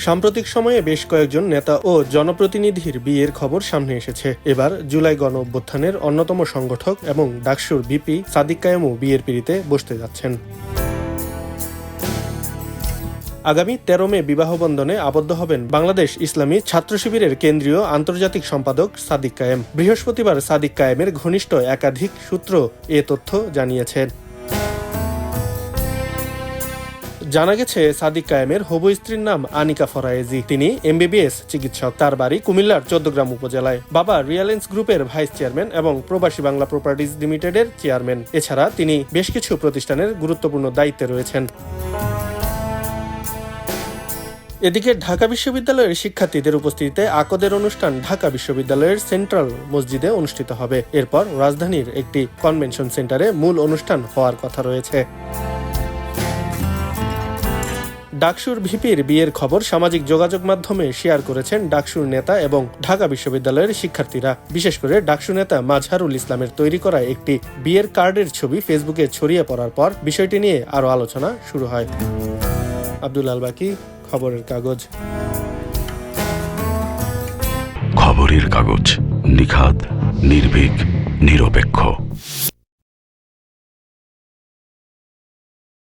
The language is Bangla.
সাম্প্রতিক সময়ে বেশ কয়েকজন নেতা ও জনপ্রতিনিধির বিয়ের খবর সামনে এসেছে। এবার জুলাই গণ অভ্যুত্থানের অন্যতম সংগঠক এবং ডাকসুর ভিপি সাদিক কায়েমও বিয়ের পিঁড়িতে বসতে যাচ্ছেন। আগামী ১৩ মে বিবাহ বন্ধনে আবদ্ধ হবেন বাংলাদেশ ইসলামী ছাত্র শিবিরের কেন্দ্রীয় আন্তর্জাতিক সম্পাদক সাদিক কায়েম। বৃহস্পতিবার সাদিক কায়েমের ঘনিষ্ঠ একাধিক সূত্র এ তথ্য জানিয়েছেন। জানা গেছে, সাদিক কায়েমের হবু স্ত্রীর নাম আনিকা ফরায়েজি। তিনি এমবিবিএস চিকিৎসক। তার বাড়ি কুমিল্লার ১৪গ্রাম উপজেলায়। বাবা রিয়ালেন্স গ্রুপের ভাইস চেয়ারম্যান এবং প্রবাসী বাংলা প্রপার্টিজ লিমিটেডের চেয়ারম্যান। এছাড়া তিনি বেশ কিছু প্রতিষ্ঠানের গুরুত্বপূর্ণ দায়িত্বে রয়েছেন। এদিকে ঢাকা বিশ্ববিদ্যালয়ের শিক্ষার্থীদের উপস্থিতিতে আকদের অনুষ্ঠান ঢাকা বিশ্ববিদ্যালয়ের সেন্ট্রাল মসজিদে অনুষ্ঠিত হবে। এরপর রাজধানীর একটি কনভেনশন সেন্টারে মূল অনুষ্ঠান হওয়ার কথা রয়েছে। ডাকসুর ভিপির বিয়ের খবর সামাজিক যোগাযোগ মাধ্যমে শেয়ার করেছেন ডাকসুর নেতা এবং ঢাকা বিশ্ববিদ্যালয়ের শিক্ষার্থীরা। বিশেষ করে ডাকসু নেতা মাজহারুল ইসলামের তৈরি করা একটি বিয়ের কার্ডের ছবি ফেসবুকে ছড়িয়ে পড়ার পর বিষয়টি নিয়ে আরও আলোচনা শুরু হয়। আব্দুল আল বাকি, খবরের কাগজ। খবরের কাগজ, নিখাদ, নির্ভীক, নিরপেক্ষ।